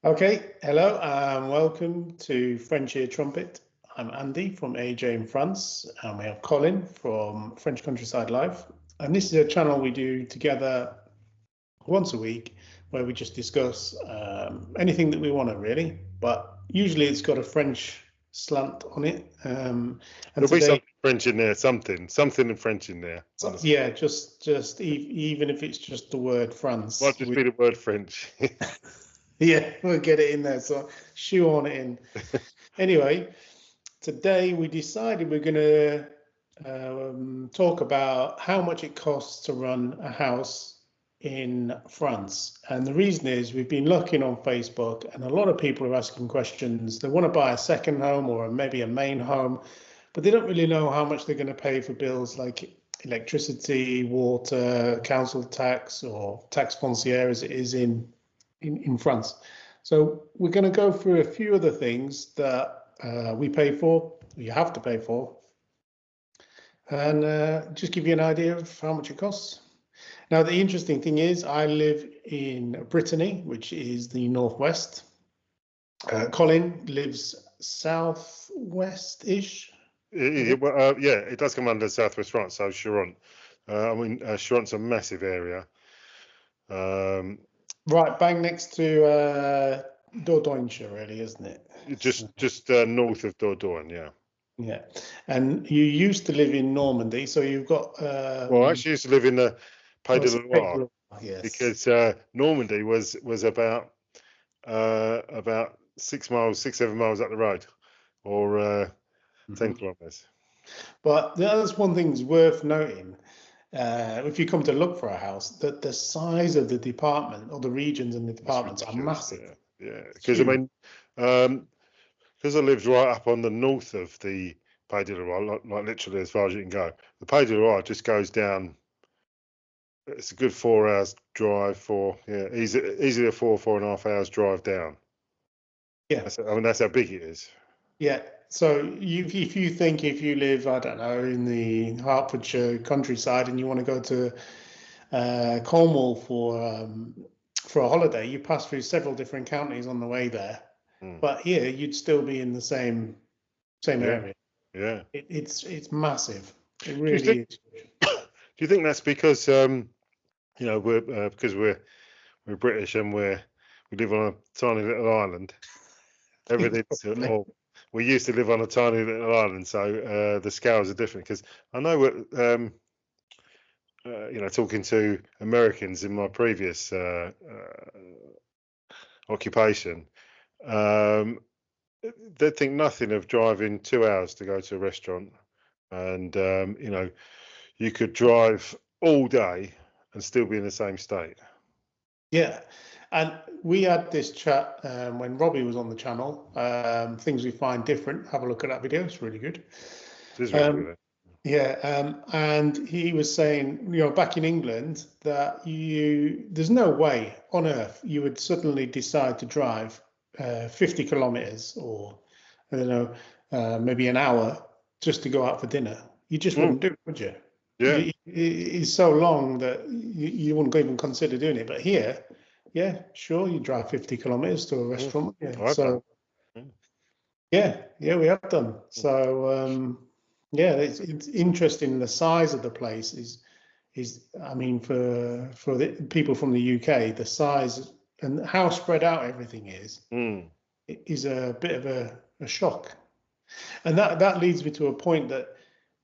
Okay, hello and welcome to French Ear Trumpet. I'm Andy from AJ in France, and we have Colin from French Countryside Live. And this is a channel we do together once a week where we just discuss anything that we want to really, but usually it's got a French slant on it. And There'll be today, something French in there, something in French in there. yeah, just even if it's just the word France. Might just be the word French. Yeah, we'll get it in there. So shoehorn it in. Anyway, today we decided we're going to talk about how much it costs to run a house in France. And the reason is we've been looking on Facebook and a lot of people are asking questions. They want to buy a second home or maybe a main home, but they don't really know how much they're going to pay for bills like electricity, water, council tax, or tax foncière as it is in France. So we're going to go through a few other things that we pay for, you have to pay for, and just give you an idea of how much it costs. Now, the interesting thing is I live in Brittany, which is the northwest. Colin lives southwest-ish. Yeah, it does come under Southwest France, so Charente. Charente's a massive area. Right, bang next to Dordogne, really, isn't it? Just north of Dordogne, yeah. Yeah, and you used to live in Normandy, so you've got. Well, I actually used to live in the Pays de la Loire, yes, because Normandy was about 6 miles, 7 miles up the road, or 10 kilometers. But that's one thing that's worth noting. If you come to look for a house, that the size of the department or the regions and the departments are massive. Yeah, because I mean, because I lived right up on the north of the Pays de la Loire, like literally as far as you can go. The Pays de la Loire just goes down. It's a good 4 hours drive easily a 4.5 hours drive down. Yeah, that's how big it is. Yeah. So if you think if you live, I don't know, in the Hertfordshire countryside and you want to go to Cornwall for a holiday, you pass through several different counties on the way there. But here you'd still be in the same area. Yeah. It's massive. It really is. Do you think that's because because we're British and we live on a tiny little island? Everything's we used to live on a tiny little island, so the scales are different. Because I know what talking to Americans in my previous occupation, they'd think nothing of driving 2 hours to go to a restaurant, and you could drive all day and still be in the same state. Yeah, and we had this chat when Robbie was on the channel. Things we find different. Have a look at that video; it's really good. It is really good. Yeah, and he was saying, back in England, that there's no way on earth you would suddenly decide to drive 50 kilometers or, I don't know, maybe an hour just to go out for dinner. You just wouldn't do it, would you? Yeah. It's so long that you wouldn't even consider doing it. But here, yeah, sure, you drive 50 kilometers to a restaurant. Yeah. So, yeah, we have done. So, yeah, it's interesting. The size of the place is I mean, for the people from the UK, the size and how spread out everything is a bit of a shock. And that leads me to a point that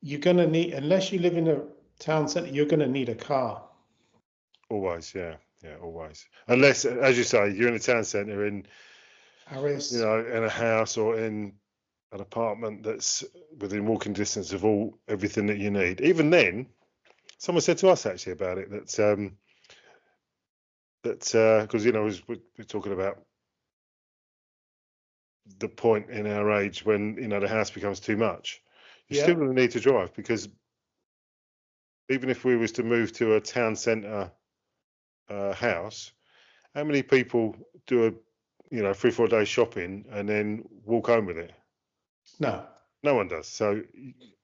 you're going to need, unless you live in a town centre, you're going to need a car. Always, yeah, always. Unless, as you say, you're in a town centre in Paris, in a house or in an apartment that's within walking distance of everything that you need. Even then, someone said to us actually about it that because we're talking about the point in our age when the house becomes too much. You're still going to need to drive, because even if we was to move to a town centre house, how many people do a 3-4 days shopping and then walk home with it? No one does. So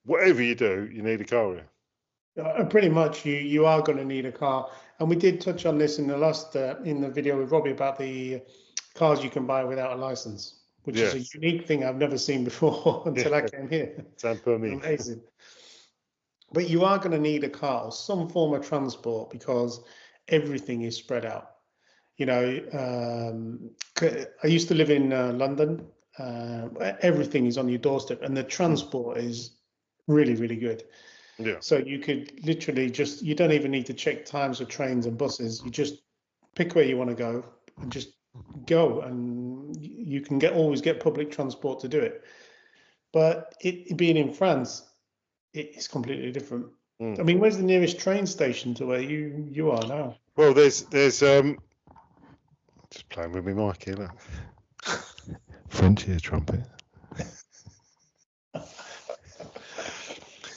whatever you do, you need a car. Pretty much, you are going to need a car, and we did touch on this in the last in the video with Robbie about the cars you can buy without a license, which is a unique thing I've never seen before until I came here. Amazing. But you are going to need a car or some form of transport because everything is spread out. You know, I used to live in London. Everything is on your doorstep, and the transport is really, really good. Yeah. So you could literally you don't even need to check times of trains and buses. You just pick where you want to go and just go, and you can always get public transport to do it. But it being in France, it's completely different. I mean, where's the nearest train station to where you are now? Well, there's just playing with me mic here, look. French here, Trumpet.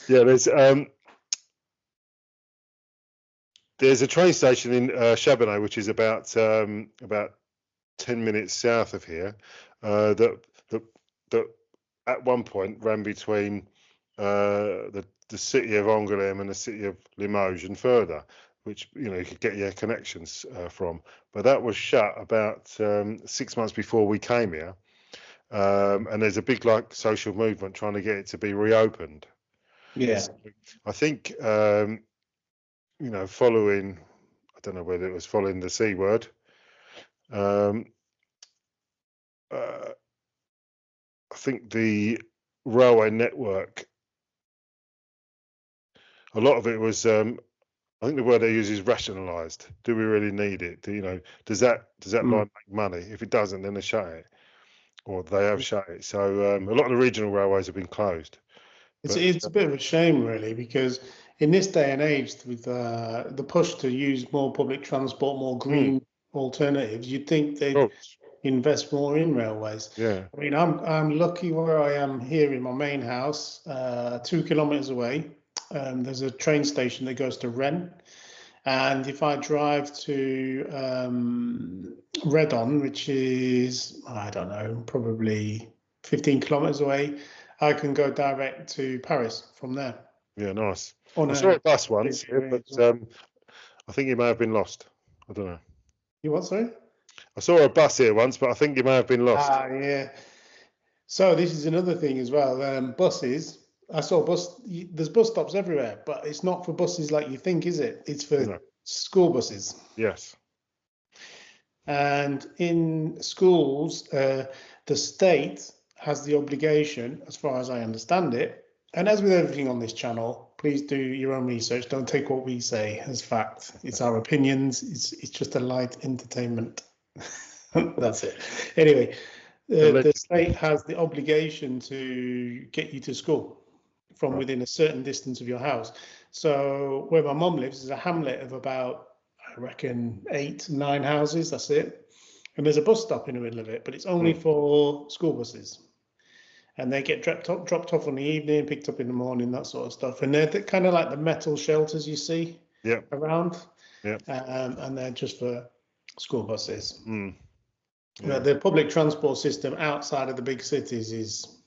Yeah, there's a train station in Chabanais, which is about 10 minutes south of here, that at one point ran between the city of Angoulême and the city of Limoges and further, which you could get your connections from. But that was shut about 6 months before we came here, and there's a big social movement trying to get it to be reopened. Yeah. So I think following, I don't know whether it was following the C word. I think the railway network, a lot of it was, I think the word they use is rationalised. Do we really need it? Does that line make money? If it doesn't, then they shut it, or they have shut it. So a lot of the regional railways have been closed. It's a bit of a shame, really, because in this day and age, with the push to use more public transport, more green alternatives, you'd think they'd invest more in railways. Yeah. I mean, I'm lucky where I am here in my main house, 2 kilometres away. There's a train station that goes to Rennes, and if I drive to Redon, which is, I don't know, probably 15 kilometres away, I can go direct to Paris from there. Yeah, nice. I saw a bus once, but I think it may have been lost. I don't know. You what, sorry? I saw a bus here once, but I think it may have been lost. Yeah. So this is another thing as well. Buses. I saw there's bus stops everywhere, but it's not for buses like you think, is it? It's for school buses. Yes. And in schools, the state has the obligation, as far as I understand it, and as with everything on this channel, please do your own research. Don't take what we say as fact. It's our opinions. It's just a light entertainment. That's it. Anyway, the state has the obligation to get you to school from within a certain distance of your house. So where my mum lives is a hamlet of about, I reckon, 8, 9 houses. That's it. And there's a bus stop in the middle of it, but it's only for school buses. And they get dropped off in the evening, picked up in the morning, that sort of stuff. And they're kind of like the metal shelters you see around. Yeah. And they're just for school buses. Yeah. The public transport system outside of the big cities is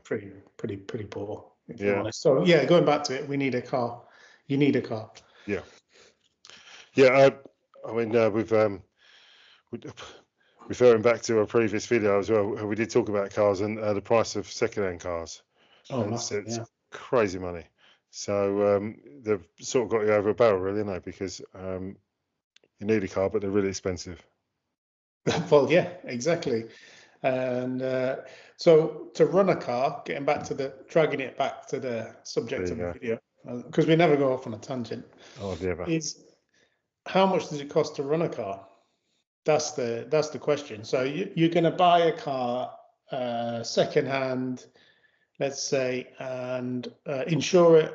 pretty poor, if I'm honest. So going back to it, we need a car. You need a car. Yeah. Yeah. I mean, referring back to a previous video as well, we did talk about cars and the price of second-hand cars. Oh, massive, it's crazy money. So they've sort of got you over a barrel, really, don't they? Because you need a car, but they're really expensive. Well, yeah, exactly. And so to run a car, dragging it back to the subject of the video, because we never go off on a tangent. Oh, never. Is how much does it cost to run a car? That's the question. So you're going to buy a car second-hand, let's say, and insure it,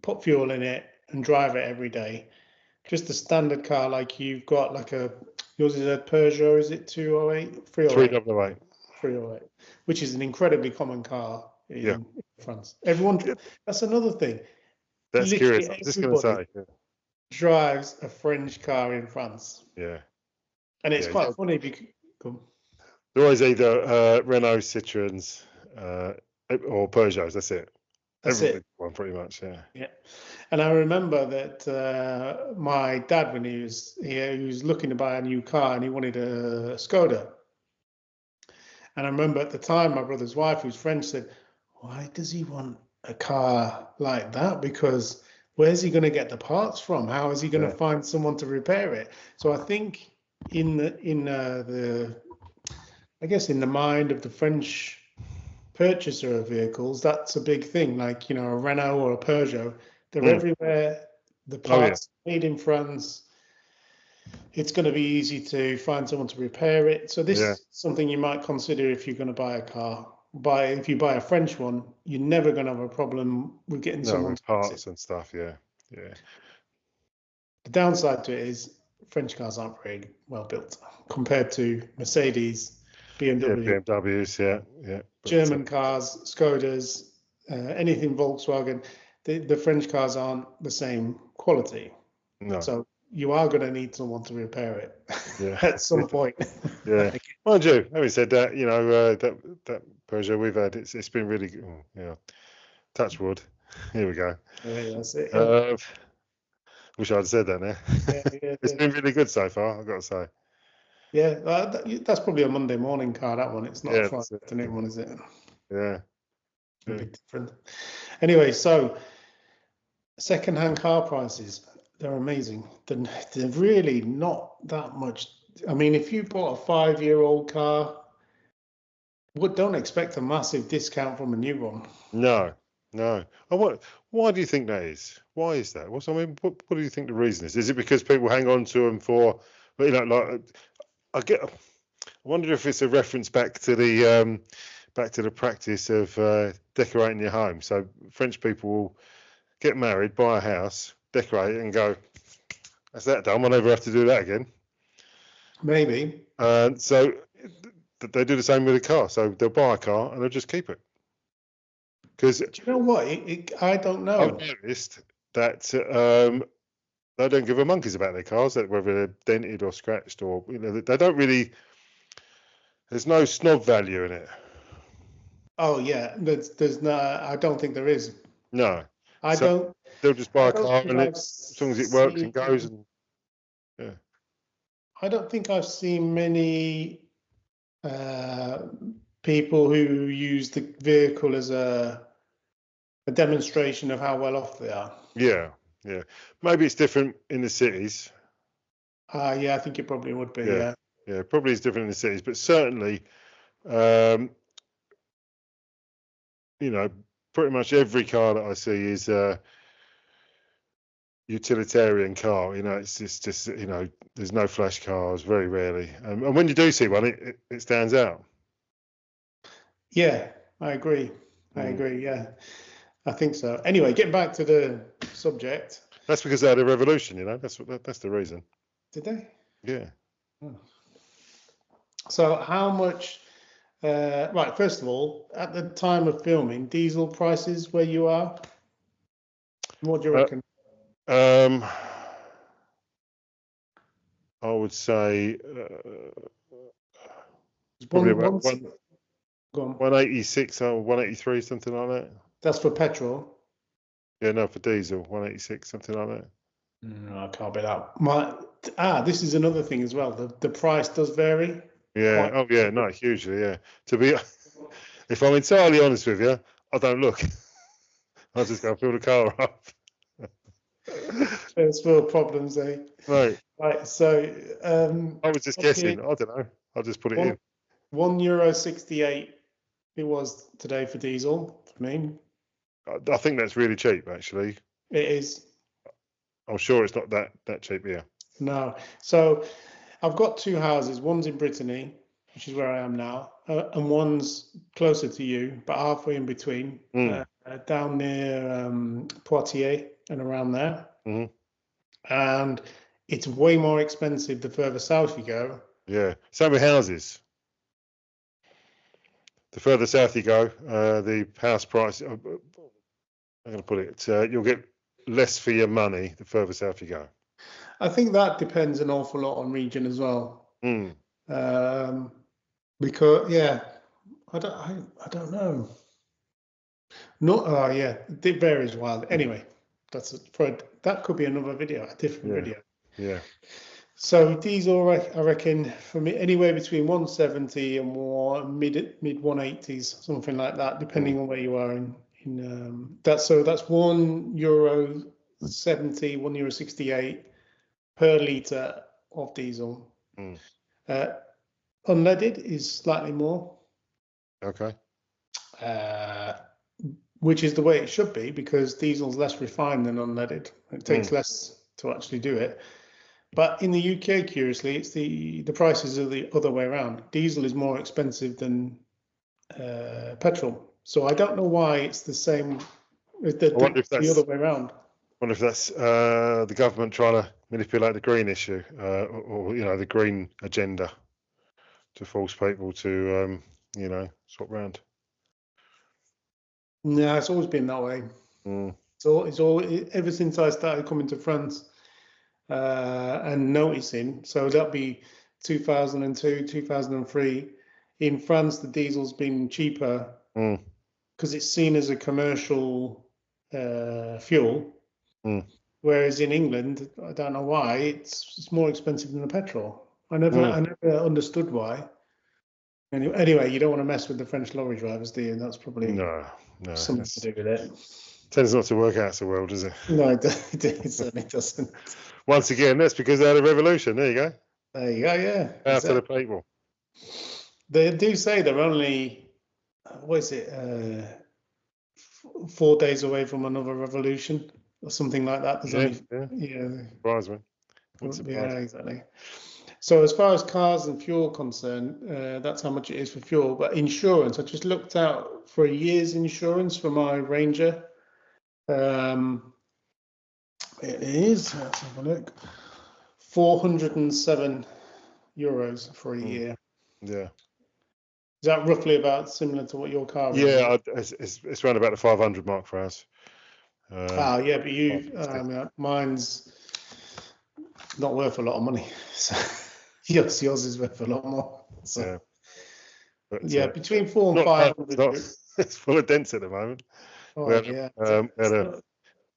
put fuel in it, and drive it every day. Just a standard car like you've got, like yours is a Peugeot, is it 208? 308. 308, which is an incredibly common car in France. That's another thing. That's curious. I was just going to say. Drives a French car in France. Yeah. And it's quite funny because they're always either Renault, Citroens, or Peugeots. That's it. That's it. One pretty much. Yeah. Yeah. And I remember that my dad, when he was looking to buy a new car and he wanted a Skoda. And I remember at the time, my brother's wife, who's French, said, "Why does he want a car like that? Because where's he going to get the parts from? How is he going to find someone to repair it?" So I think I guess in the mind of the French purchaser of vehicles, that's a big thing. Like, a Renault or a Peugeot, they're everywhere. The parts made in France. It's going to be easy to find someone to repair it. So this is something you might consider if you're going to buy a car. If you buy a French one, you're never going to have a problem with getting someone with parts and stuff. Yeah. The downside to it is French cars aren't very well built compared to Mercedes, BMW, BMWs, yeah. German cars, Skodas, anything Volkswagen. The French cars aren't the same quality. No. So you are going to need someone to repair it at some point. Yeah. Mind you, having said that, that Peugeot we've had, it's been really good. Touch wood. Here we go. Yeah, that's it. Wish I'd said that now. It's been really good so far, I've got to say. Yeah, that's probably a Monday morning car, that one. It's not a Friday afternoon one, is it? Yeah. A bit different. Anyway, so second-hand car prices, they're amazing. They're really not that much. I mean, if you bought a 5-year-old car, don't expect a massive discount from a new one. No. Why do you think that is? Why is that? What do you think the reason is? Is it because people hang on to them for, I wonder if it's a reference back to the practice of decorating your home. So French people will get married, buy a house, decorate it, and go, "That's that done. I'll never have to do that again." Maybe. So they do the same with a car. So they'll buy a car and they'll just keep it. Because do you know what? I don't know. I've noticed that they don't give a monkeys about their cars, whether they're dented or scratched, or they don't really. There's no snob value in it. Oh yeah, there's no. I don't think there is. No, don't. They'll just buy a car, and as long as it works and goes, and I don't think I've seen many people who use the vehicle as a demonstration of how well off they are. Yeah. Maybe it's different in the cities. Yeah, I think it probably would be. Yeah, probably it's different in the cities, but certainly, pretty much every car that I see is a utilitarian car. It's just there's no flash cars, very rarely, and when you do see one, it stands out. Yeah, I agree. Yeah, I think so. Anyway, getting back to the subject. That's because they had a revolution. That's the reason. Did they? Yeah. Oh. So how much? Right. First of all, at the time of filming, diesel prices where you are. What do you reckon? I would say probably about 186 or 183, something like that. That's for petrol. Yeah, no, for diesel, 186, something like that. No, I can't be that. This is another thing as well. The price does vary. Yeah. No, hugely. Yeah. If I'm entirely honest with you, I don't look. I just go fill the car up. First world problems, eh? Right. So I was just guessing. I don't know. I'll just put it in. €1.68 it was today for diesel for me. I think that's really cheap, actually. It is. I'm sure it's not that cheap here. No. So I've got two houses. One's in Brittany, which is where I am now, and one's closer to you, but halfway in between, down near Poitiers and around there. Mm-hmm. And it's way more expensive the further south you go. Yeah. Same with houses. The further south you go, the house price, I'm going to put it, you'll get less for your money the further south you go. I think that depends an awful lot on region as well. Because I don't know. It varies wildly. Anyway, that could be another video, a different video. Yeah. So diesel, I reckon, for me, anywhere between 170 and more mid 180s, something like that, depending on where you are in that's €1.70, €1.68 per litre of diesel. Unleaded is slightly more. Okay. Which is the way it should be, because diesel's less refined than unleaded. It takes less to actually do it. But in the UK, curiously, it's the prices are the other way around. Diesel is more expensive than petrol. So I don't know why it's the same. The other way around. I wonder if that's the government trying to manipulate the green issue, or the green agenda, to force people to swap round. No, it's always been that way. So it's all ever since I started coming to France and noticing. So that'd be 2002, 2003. In France, the diesel's been cheaper because it's seen as a commercial fuel. Whereas in England, I don't know why, it's more expensive than the petrol. I never understood why. Anyway, you don't want to mess with the French lorry drivers, do you? That's probably something to do with it. Tends not to work out so well, does it? No, it certainly doesn't. Once again, that's because they had a revolution. There you go. There you go, yeah. Out to the people. They do say they're only, 4 days away from another revolution or something like that. There's Surprise me. Yeah, exactly. So as far as cars and fuel concerned, that's how much it is for fuel. But insurance, I just looked out for a year's insurance for my Ranger. It is, let's have a look, €407 for a year. Yeah. Is that roughly about similar to what your car is? Yeah, it's around about the 500 mark for us. Yeah, but mine's not worth a lot of money. So yours is worth a lot more. So between 400 and 500. It's full of dents at the moment. Oh,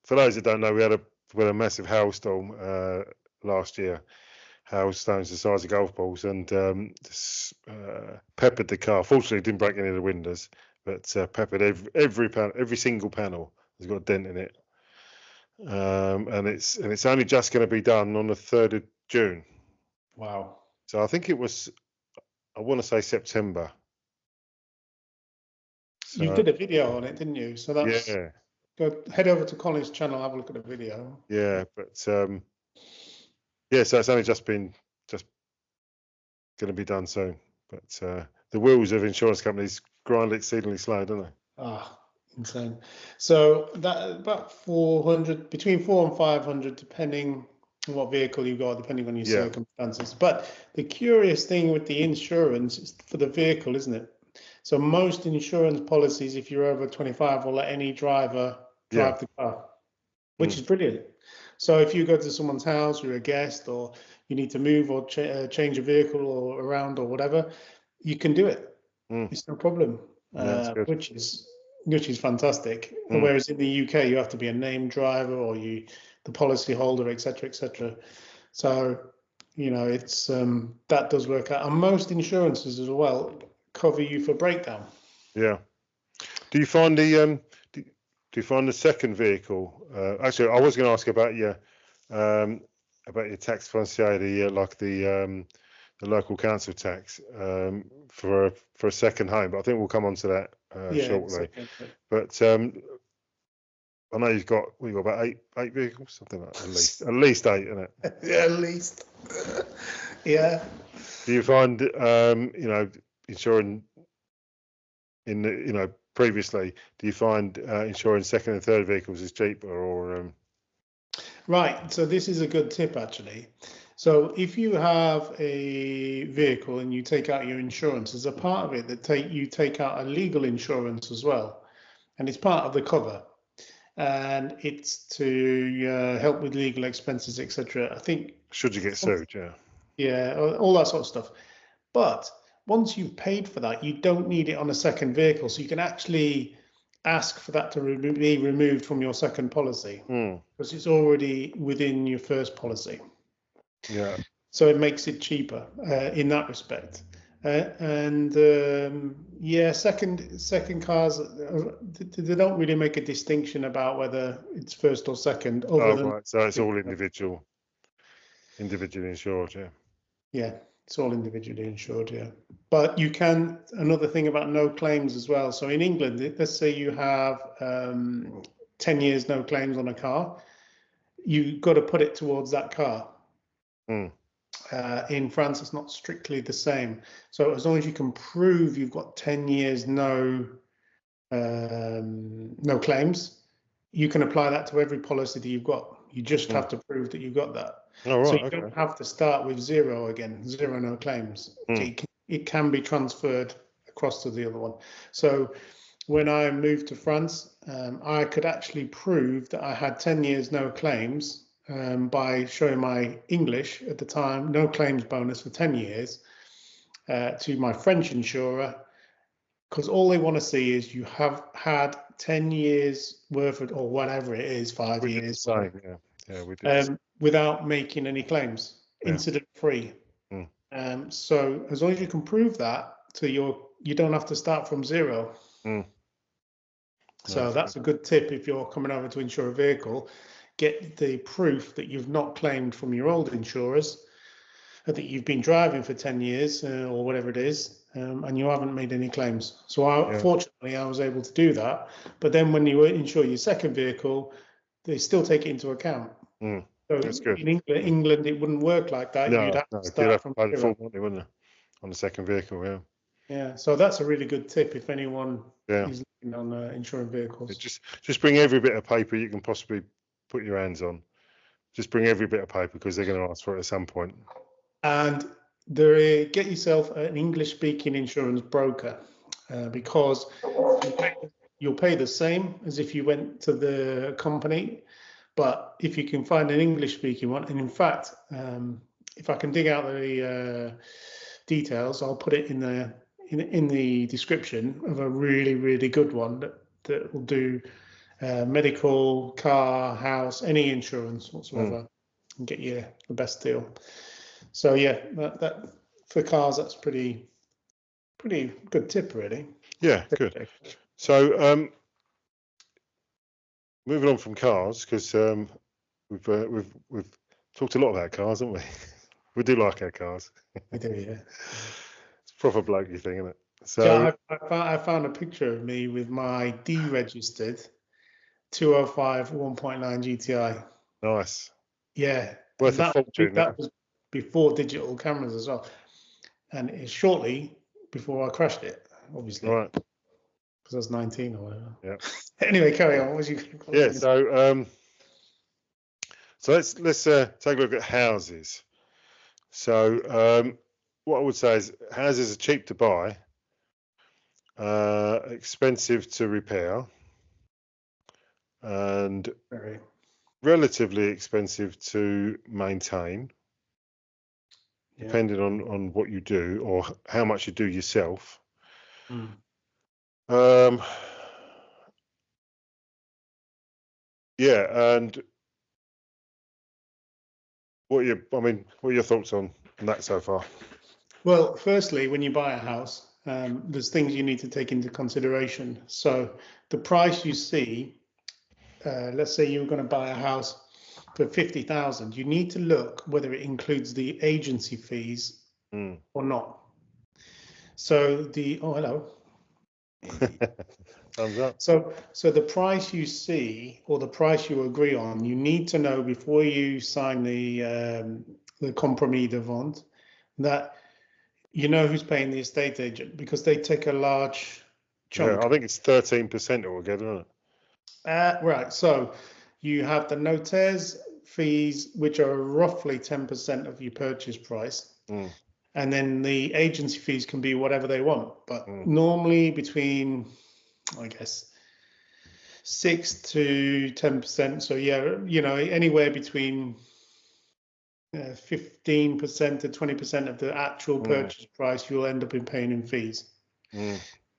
for those that don't know, we had a massive hailstorm last year. Hailstones the size of golf balls, and peppered the car. Fortunately, it didn't break any of the windows, but peppered every single panel has got a dent in it. And it's only just going to be done on the 3rd of June. Wow. So I think it was, I want to say September. So, you did a video on it, didn't you? So that's go head over to Colin's channel, have a look at the video. Yeah, but so it's only just going to be done soon. But the wheels of insurance companies grind exceedingly slow, don't they? Insane. So that about 400, between 400 and 500, depending on what vehicle you got, depending on your circumstances. But the curious thing with the insurance is for the vehicle, isn't it? So most insurance policies, if you're over 25, will let any driver drive the car, which is brilliant. So if you go to someone's house, you're a guest, or you need to move or change a vehicle or around or whatever, you can do it. It's no problem, which is fantastic. Whereas in the UK, you have to be a named driver or the policy holder, etc., etc. So it's that does work out, and most insurances as well cover you for breakdown. Yeah. Do you find the second vehicle? Actually, I was going to ask about your tax foncier, the local council tax for a second home, but I think we'll come on to that shortly. But I know you've got about eight vehicles, something like that, at least 8, isn't it? Yeah, at least. Yeah. Do you find insuring previously, do you find insuring second and third vehicles is cheaper or? Right. So this is a good tip, actually. So if you have a vehicle and you take out your insurance, as a part of it, you take out a legal insurance as well, and it's part of the cover, and it's to help with legal expenses, etc. I think. Should you get sued? Yeah, all that sort of stuff. But once you've paid for that, you don't need it on a second vehicle, so you can actually ask for that to be removed from your second policy because it's already within your first policy. Yeah. So it makes it cheaper in that respect. Second cars, they don't really make a distinction about whether it's first or second. Right. So it's all individually insured. Yeah. Yeah, it's all individually insured. Yeah, but you can. Another thing about no claims as well. So in England, let's say you have 10 years no claims on a car, you've got to put it towards that car. In France, it's not strictly the same. So as long as you can prove you've got 10 years no claims, you can apply that to every policy that you've got. You just have to prove that you've got that. Oh, right, so you don't have to start with zero again, zero no claims. It can be transferred across to the other one. So when I moved to France, I could actually prove that I had 10 years no claims by showing my English at the time, no claims bonus for 10 years to my French insurer, because all they want to see is you have had 10 years worth of, or whatever it is, 5 years. We did without making any claims, incident free. So as long as you can prove that you don't have to start from zero. So that's a good tip if you're coming over to insure a vehicle. Get the proof that you've not claimed from your old insurers, that you've been driving for 10 years or whatever it is, and you haven't made any claims. So fortunately, I was able to do that. But then when you insure your second vehicle, they still take it into account. So that's good. In England, it wouldn't work like that. You'd have to start from zero. Full money, wouldn't you, on the second vehicle? Yeah. Yeah. So that's a really good tip if anyone is looking on insuring vehicles. Just bring every bit of paper you can possibly put your hands on. Just bring every bit of paper because they're going to ask for it at some point. And get yourself an English-speaking insurance broker because you'll pay the same as if you went to the company. But if you can find an English-speaking one, and in fact, if I can dig out the details, I'll put it in the description of a really, really good one that will do medical, car, house, any insurance whatsoever, and get you the best deal. So yeah, that for cars, that's pretty good tip, really. Yeah, good. So moving on from cars, because we've talked a lot about cars, haven't we? We do like our cars. We do, yeah. It's a proper blokey thing, isn't it? So I found a picture of me with my deregistered 205 1.9 GTI. Nice. Yeah. Worth a fortune. That was before digital cameras as well. And it's shortly before I crashed it, obviously. Right. Because I was 19 or whatever. Yeah. Anyway, carry on. What was you? Yeah. So let's take a look at houses. So what I would say is houses are cheap to buy, expensive to repair, and relatively expensive to maintain, depending on what you do or how much you do yourself. And what are your thoughts on that so far? Well, firstly, when you buy a house, there's things you need to take into consideration. So the price you see, let's say you're going to buy a house for 50,000, you need to look whether it includes the agency fees or not. So hello. Thumbs up. So the price you see or the price you agree on, you need to know before you sign the compromis de vente that you know who's paying the estate agent, because they take a large chunk. Yeah, I think it's 13% altogether, isn't it? Right. So you have the notaires fees, which are roughly 10% of your purchase price. And then the agency fees can be whatever they want, but normally between, I guess, 6 to 10%. So yeah, anywhere between 15% to 20% of the actual purchase price you'll end up in paying in fees.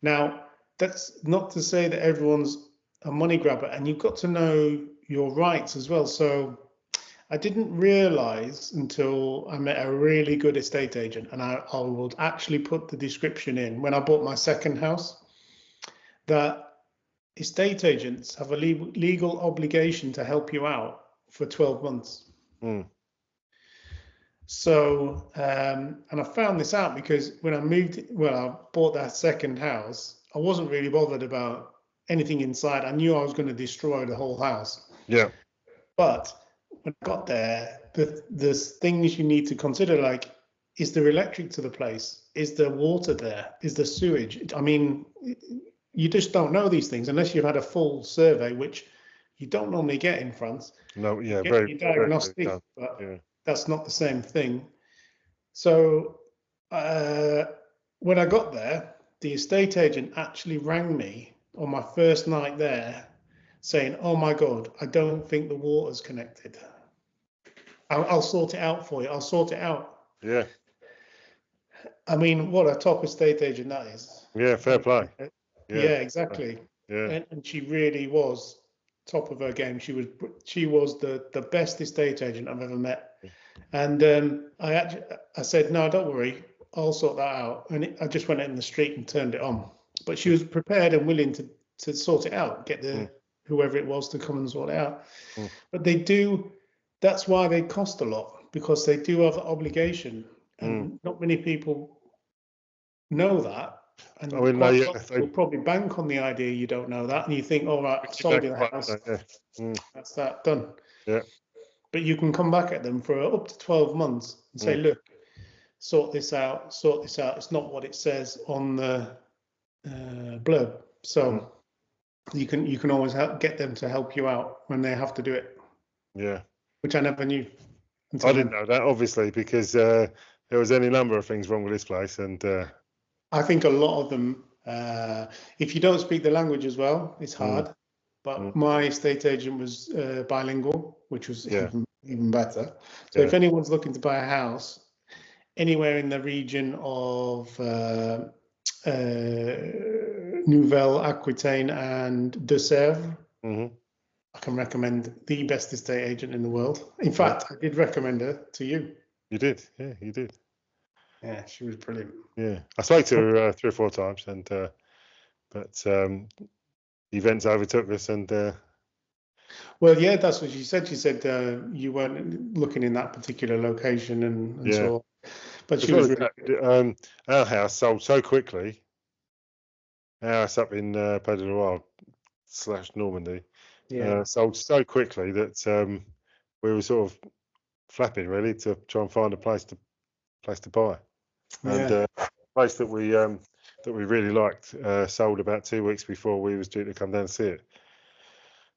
Now, that's not to say that everyone's a money grabber, and you've got to know your rights as well. So I didn't realize until I met a really good estate agent, and I will actually put the description in when I bought my second house, that estate agents have a legal obligation to help you out for 12 months. Mm. So, and I found this out because when I bought that second house, I wasn't really bothered about anything inside. I knew I was going to destroy the whole house. Yeah. But when I got there, there's things you need to consider, like, is there electric to the place? Is there water there? Is there sewage? I mean, you just don't know these things unless you've had a full survey, which you don't normally get in France. No, yeah, You get very, your very diagnostic, done. but Yeah. that's not the same thing. So when I got there, the estate agent actually rang me on my first night there saying, "Oh my God, I don't think the water's connected. I'll sort it out for you. I'll sort it out." Yeah. I mean, what a top estate agent that is. Yeah, fair play. Yeah, exactly. Yeah. And she really was top of her game. She was the best estate agent I've ever met. And I said, "No, don't worry, I'll sort that out." And I just went out in the street and turned it on. But she was prepared and willing to sort it out, get whoever it was to come and sort it out. But they do. That's why they cost a lot, because they do have the obligation, and not many people know that. And I mean, quite a lot of people probably bank on the idea you don't know that, and you think, "All right, I've sold you the house. That's that done." Yeah. But you can come back at them for up to 12 months and say, "Look, sort this out, sort this out. It's not what it says on the blurb." So you can always get them to help you out when they have to do it. Yeah. Which I never knew. I didn't know that, obviously, because there was any number of things wrong with this place, and I think a lot of them, if you don't speak the language as well, it's hard. But my estate agent was bilingual, which was even better. So if anyone's looking to buy a house anywhere in the region of Nouvelle Aquitaine and De Sèvres, I can recommend the best estate agent in the world. In fact, I did recommend her to you. You did, yeah, you did. Yeah, she was brilliant. Yeah, I spoke to her 3 or 4 times, and but events overtook us, and well, yeah, that's what she said. She said you weren't looking in that particular location, and so on. But she was really our house sold so quickly. Our house up in Pays de Loire / Normandy sold so quickly that we were sort of flapping really to try and find a place to buy. And the place that we really liked sold about 2 weeks before we was due to come down and see it.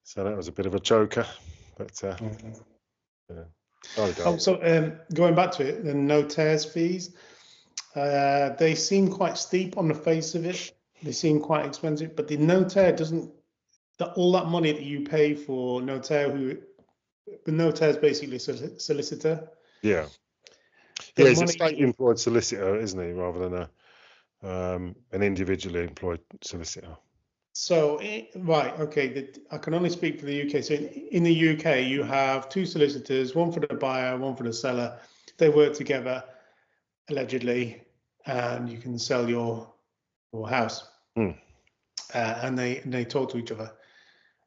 So that was a bit of a choker, but so going back to it, the notaires fees, they seem quite steep on the face of it. They seem quite expensive, but the notaire doesn't. All that money that you pay for notaire, the notaire is basically a solicitor. Yeah. He's a state-employed solicitor, isn't he, rather than an individually employed solicitor. So, right, okay, I can only speak for the UK. So in the UK, you have 2 solicitors, one for the buyer, one for the seller. They work together, allegedly, and you can sell your house. And they talk to each other.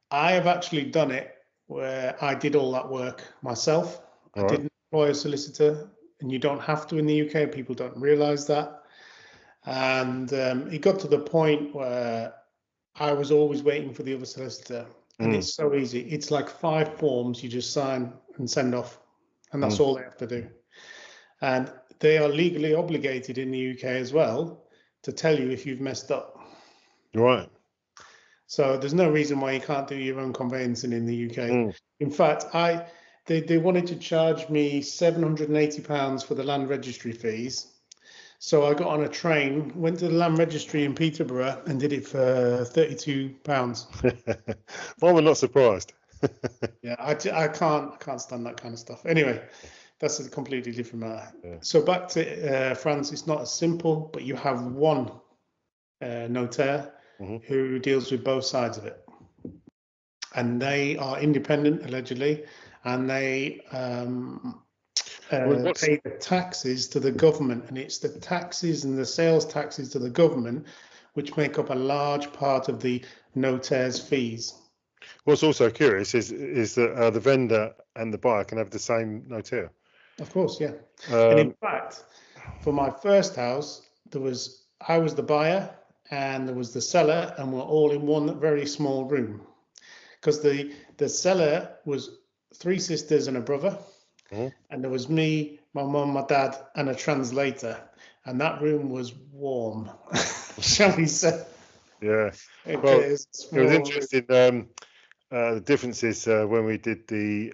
I have actually done it where I did all that work myself. I didn't employ a solicitor, and you don't have to in the UK. People don't realise that. And it got to the point where I was always waiting for the other solicitor, and it's so easy. It's like 5 forms you just sign and send off, and that's all they have to do. And they are legally obligated in the UK as well to tell you if you've messed up. Right. So there's no reason why you can't do your own conveyancing in the UK. In fact, they wanted to charge me £780 for the land registry fees. So I got on a train, went to the land registry in Peterborough, and did it for £32. Well, we're not surprised. Yeah, I can't stand that kind of stuff. Anyway, that's a completely different matter. Yeah. So back to France, it's not as simple, but you have one notaire, who deals with both sides of it. And they are independent, allegedly, and they pay the taxes to the government. And it's the taxes and the sales taxes to the government which make up a large part of the notaires' fees. What's also curious is that the vendor and the buyer can have the same notaire. Of course, yeah. And in fact, for my first house, I was the buyer and there was the seller, and we're all in one very small room. Because the seller was 3 sisters and a brother, and there was me, my mum, my dad, and a translator, and that room was warm, shall we say? Yeah. Well, it was interesting. The differences when we did the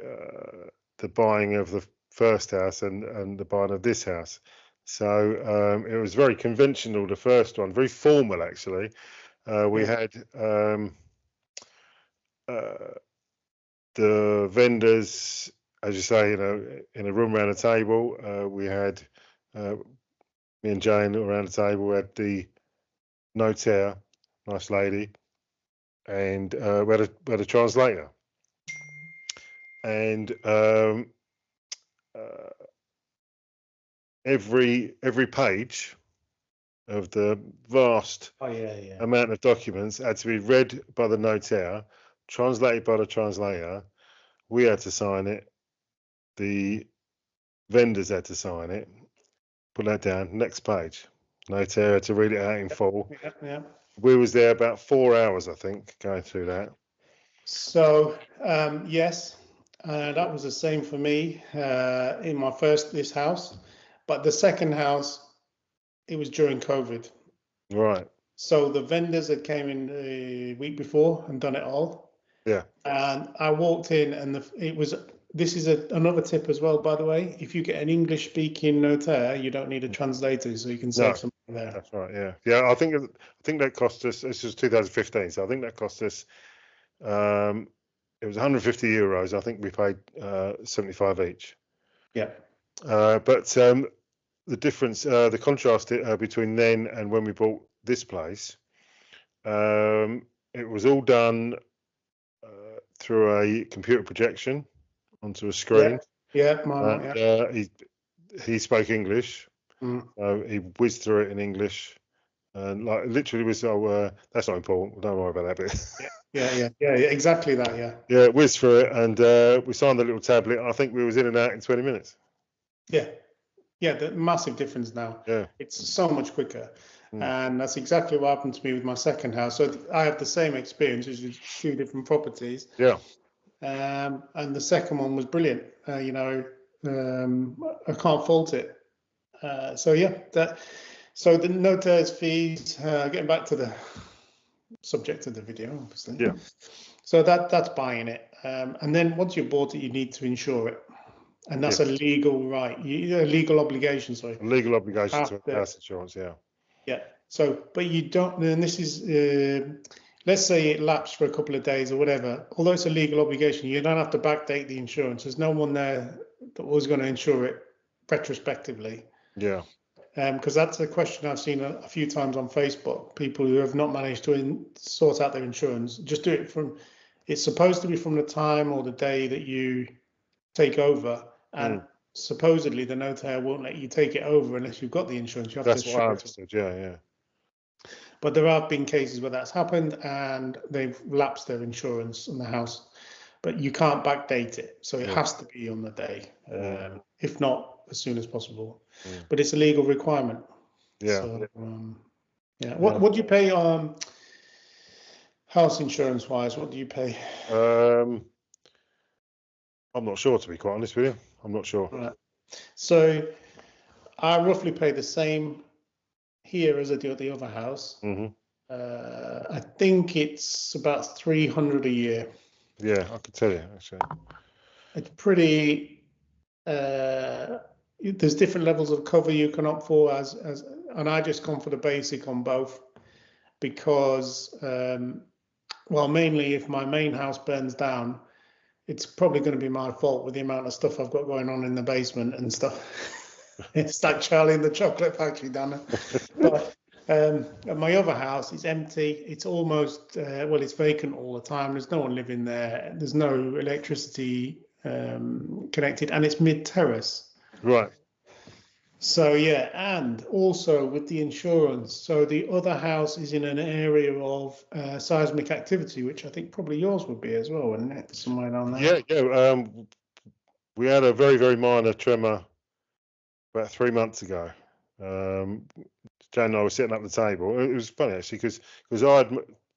buying of the first house and the buying of this house. So it was very conventional, the first one, very formal actually. We had the vendors, as you say, in a room around a table. We had me and Jane around the table. We had the notaire, nice lady, and we had a translator. And every page of the vast amount of documents had to be read by the notaire, translated by the translator. We had to sign it. The vendors had to sign it. Put that down. Next page. Notaire had to read it out in full. Yeah. We was there about 4 hours, I think, going through that. So yes, that was the same for me in this house. But the second house, it was during COVID. Right. So the vendors had came in the week before and done it all. Yeah. And I walked in, and this is another tip as well, by the way. If you get an English-speaking notaire, you don't need a translator, so you can save some money there. That's right. Yeah. Yeah. I think that cost us. This was 2015, so I think that cost us. It was 150 euros. I think we paid 75 each. Yeah. But the difference, the contrast between then and when we bought this place, it was all done through a computer projection onto a screen. Yeah. He spoke English, so he whizzed through it in English, and like literally was that's not important. Don't worry about that bit. Yeah, exactly that. Yeah, whizzed through it, and we signed the little tablet. I think we was in and out in 20 minutes. Yeah, the massive difference now. Yeah, it's so much quicker. And that's exactly what happened to me with my second house. So I have the same experience, which is 2 different properties. Yeah. And the second one was brilliant. I can't fault it. So the notaire's fees. Getting back to the subject of the video, obviously. Yeah. So that's buying it. And then once you bought it, you need to insure it. And that's a legal right, a legal obligation. Sorry. A legal obligation to house insurance. Yeah. Yeah. So, but you don't. And this is, let's say it lapsed for a couple of days or whatever. Although it's a legal obligation, you don't have to backdate the insurance. There's no one there that was going to insure it retrospectively. Yeah. Because that's a question I've seen a few times on Facebook. People who have not managed to sort out their insurance, just do it from. It's supposed to be from the time or the day that you take over. And supposedly the notaire won't let you take it over unless you've got the insurance. You have that's to what I understood. Yeah. But there have been cases where that's happened and they've lapsed their insurance on the house. But you can't backdate it, so it has to be on the day, if not as soon as possible. But it's a legal requirement. Yeah. So, What do you pay on house insurance wise? What do you pay? I'm not sure, to be quite honest with you. I'm not sure. Right. So I roughly pay the same here as I do at the other house. I think it's about 300 a year. Yeah, I could tell you actually. It's pretty. There's different levels of cover you can opt for, and I just gone for the basic on both because, mainly if my main house burns down, it's probably going to be my fault with the amount of stuff I've got going on in the basement and stuff. It's like Charlie in the Chocolate Factory down there. But At my other house, it's empty. It's almost it's vacant all the time. There's no one living there. There's no electricity connected, and it's mid-terrace. Right. So yeah, and also with the insurance. So the other house is in an area of seismic activity, which I think probably yours would be as well, wouldn't it? Somewhere down there. Yeah. We had a very, very minor tremor about 3 months ago. Jan and I were sitting up the table. It was funny actually because I've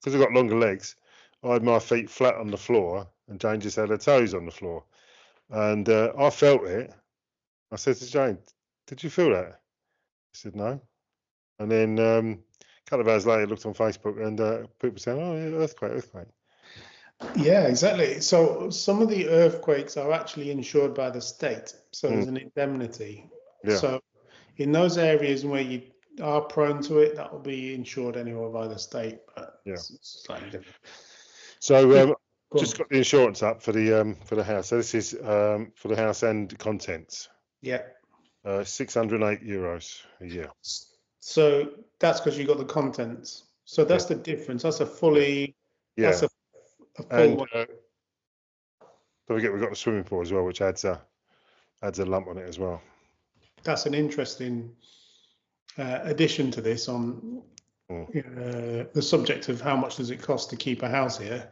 got longer legs. I had my feet flat on the floor, and Jane just had her toes on the floor. And I felt it. I said to Jane, "Did you feel that?" She said, "No." And then a couple of hours later, I looked on Facebook, and people saying, "Oh, yeah, earthquake." Yeah, exactly. So some of the earthquakes are actually insured by the state. So there's an indemnity. Yeah. So in those areas where you are prone to it, that will be insured anyway by the state. But Yeah. it's slightly different. So just got the insurance up for the house. So this is for the house and contents. Yeah. €608 a year. So that's because you got the contents. So that's the difference. That's a fully. Yeah. That's a full And one. don't forget we've got the swimming pool as well, which adds a lump on it as well. That's an interesting addition to this on the subject of how much does it cost to keep a house here.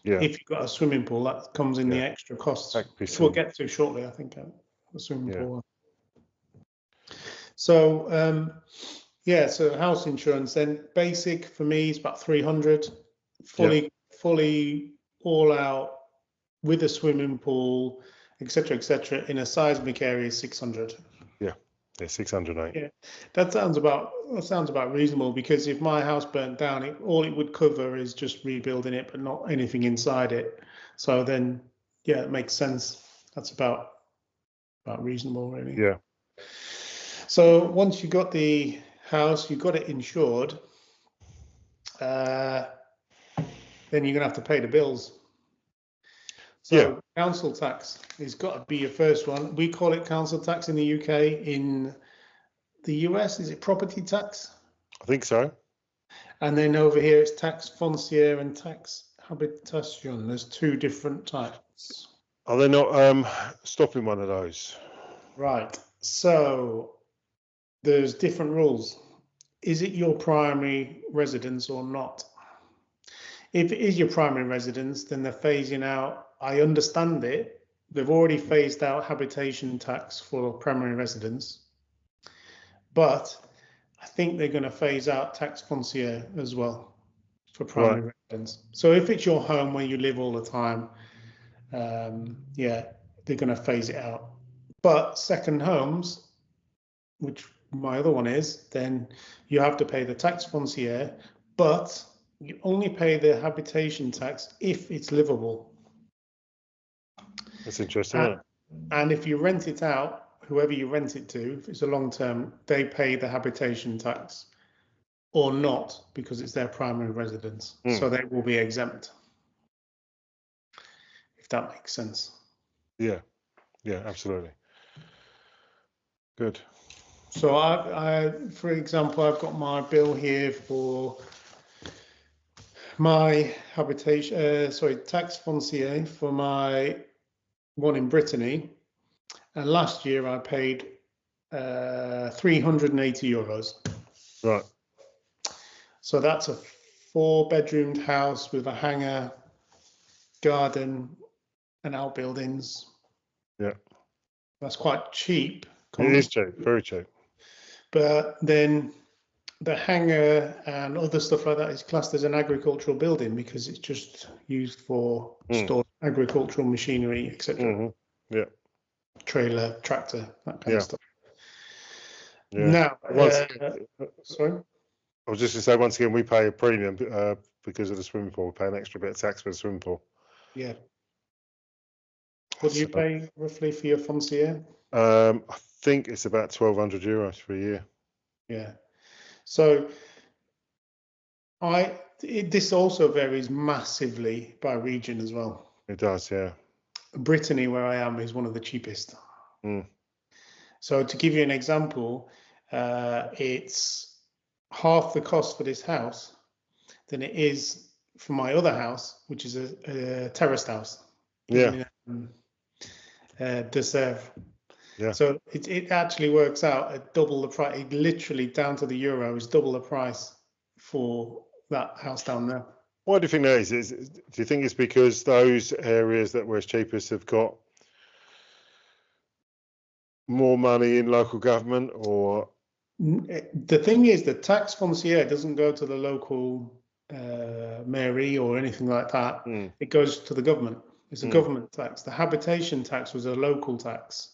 Yeah. If you've got a swimming pool, that comes in the extra costs, which we'll get to shortly, I think, the swimming pool. So, so house insurance, then basic for me is about 300, fully all out with a swimming pool, etc., in a seismic area, 600. Yeah, 608. Yeah, that sounds about reasonable, because if my house burnt down, all it would cover is just rebuilding it, but not anything inside it. So then, yeah, it makes sense. That's about reasonable, really. Yeah. So once you got the house, you got it insured, then you're gonna have to pay the bills. So council tax has got to be your first one. We call it council tax in the UK. In the US, is it property tax? I think so. And then over here, it's tax foncière and tax habitation. There's two different types. Are they not stopping one of those? Right. So there's different rules. Is it your primary residence or not? If it is your primary residence, then they're phasing out. I understand it. They've already phased out habitation tax for primary residence, but I think they're going to phase out tax foncière as well for primary residence. So if it's your home where you live all the time, they're going to phase it out. But second homes, which my other one is, then you have to pay the tax foncière, but you only pay the habitation tax if it's livable. That's interesting. And if you rent it out, whoever you rent it to, if it's a long term, they pay the habitation tax or not, because it's their primary residence. So they will be exempt, if that makes sense. Yeah, absolutely. Good. So I, for example, I've got my bill here for my tax foncière for my one in Brittany, and last year I paid €380. Right. So that's a 4-bedroomed house with a hangar, garden, and outbuildings. Yeah. That's quite cheap. It is cheap, very cheap. But then the hangar and other stuff like that is classed as an agricultural building, because it's just used for storing agricultural machinery, etc. Yeah. Trailer, tractor, that kind of stuff. Yeah. Now, sorry? I was just going to say, once again, we pay a premium because of the swimming pool. We pay an extra bit of tax for the swimming pool. Yeah. What do you pay roughly for your foncière? I think it's about €1,200 for a year. Yeah. So this also varies massively by region as well. It does, yeah. Brittany, where I am, is one of the cheapest. So to give you an example, it's half the cost for this house than it is for my other house, which is a terraced house. Yeah. De Sèvres. Yeah. So it actually works out at double the price. It literally down to the euro is double the price for that house down there. Why do you think that is? Do you think it's because those areas that were cheapest have got more money in local government, or? The thing is, the tax foncière doesn't go to the local mairie or anything like that. It goes to the government. It's a government tax. The habitation tax was a local tax.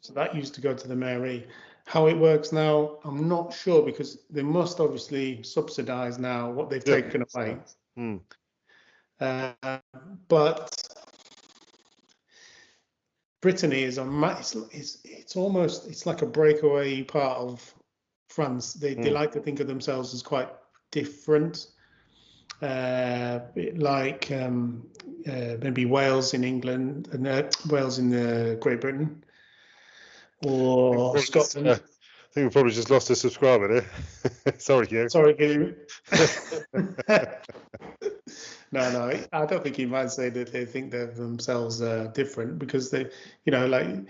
So that used to go to the mairie. How it works now, I'm not sure, because they must obviously subsidise now what they've taken away. But Brittany is it's like a breakaway part of France. They like to think of themselves as quite different, like maybe Wales in England and Wales in Great Britain, or Scotland. I think we probably just lost a subscriber there. Sorry, Hugh. Sorry, Hugh. No, I don't think he might say that they think they're themselves different, because they, like,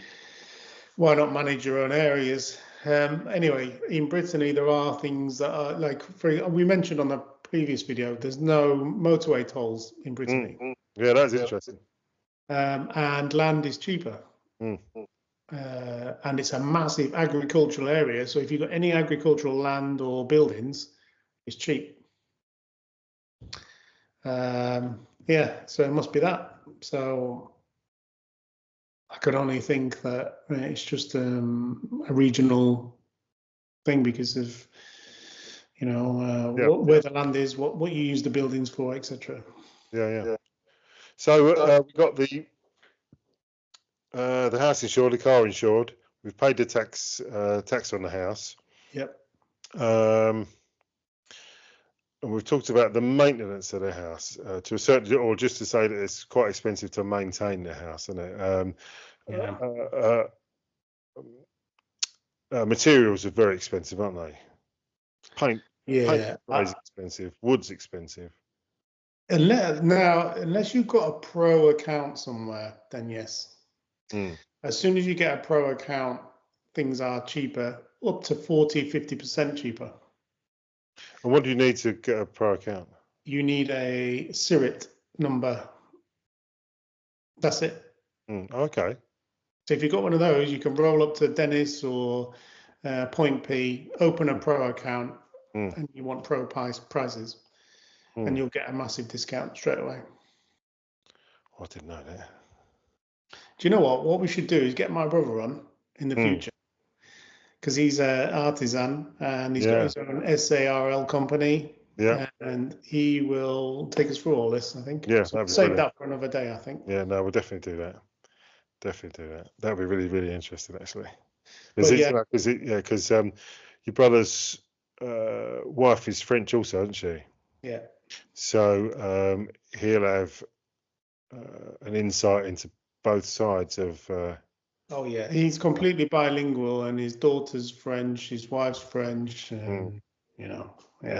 why not manage your own areas? Anyway, in Brittany, there are things that are like, we mentioned on the previous video, there's no motorway tolls in Brittany. Yeah, that's interesting. And land is cheaper. And it's a massive agricultural area. So if you've got any agricultural land or buildings, it's cheap. So it must be that. So I could only think that it's just a regional thing, because of where the land is, what you use the buildings for, etc. Yeah. So we got the house insured, the car insured. We've paid the tax on the house. Yep. And we've talked about the maintenance of the house to a certain, or just to say that it's quite expensive to maintain the house, isn't it? Materials are very expensive, aren't they? Paint is expensive. Wood's expensive. Unless you've got a pro account somewhere, then yes. As soon as you get a pro account, things are cheaper, up to 40-50% cheaper. And what do you need to get a pro account? You need a CIRIT number. That's it. Okay. So if you've got one of those, you can roll up to Dennis or Point P, open a pro account, and you want pro prices, and you'll get a massive discount straight away. I didn't know that. Do you know what? What we should do is get my brother on in the future, because he's an artisan and he's got his own SARL company. Yeah. And he will take us through all this, I think. Yeah, so save that for another day, I think. Yeah, no, we'll definitely do that. That would be really, really interesting, actually. Because your brother's wife is French also, isn't she? Yeah. So he'll have an insight into both sides of. Oh yeah, he's completely bilingual, and his daughter's French, his wife's French, and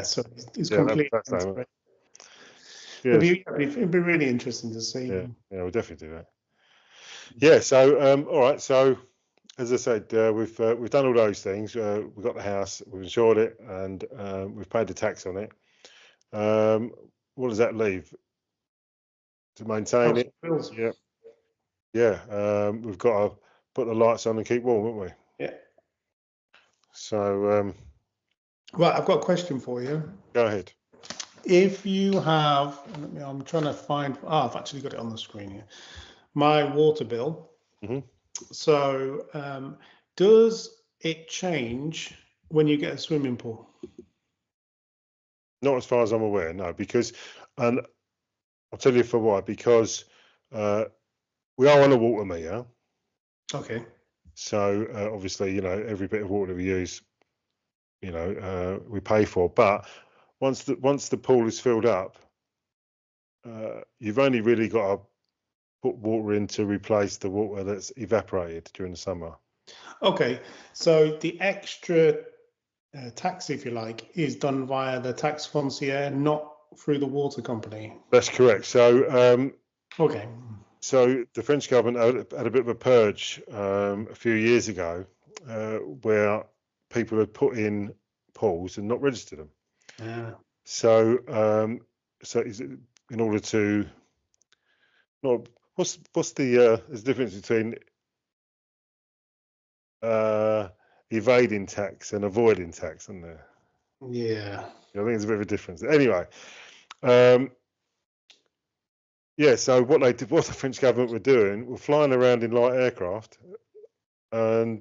so he's completely. It'd be really interesting to see. Yeah, we'll definitely do that. Yeah, so all right, so as I said, we've done all those things. We've got the house, we've insured it, and we've paid the tax on it. What does that leave? To maintain it? Bills. Yeah. We've got to put the lights on and keep warm, haven't we? Yeah. So. Right, I've got a question for you. Go ahead. If you have, I'm trying to find. I've actually got it on the screen here. My water bill. So, does it change when you get a swimming pool? Not as far as I'm aware, no. Because, and I'll tell you for why. Because we are on a water meter. Okay. So obviously, every bit of water we use, we pay for. But once the pool is filled up, you've only really got to put water in to replace the water that's evaporated during the summer. Okay, so the extra tax, if you like, is done via the tax concierge, not through the water company. That's correct. So Okay. so the French government had a bit of a purge a few years ago, where people had put in pools and not registered them. Yeah. So in order to not what's the there's a difference between evading tax and avoiding tax, isn't there? Yeah. I think there's a bit of a difference. Anyway, yeah. So what the French government were doing, were flying around in light aircraft and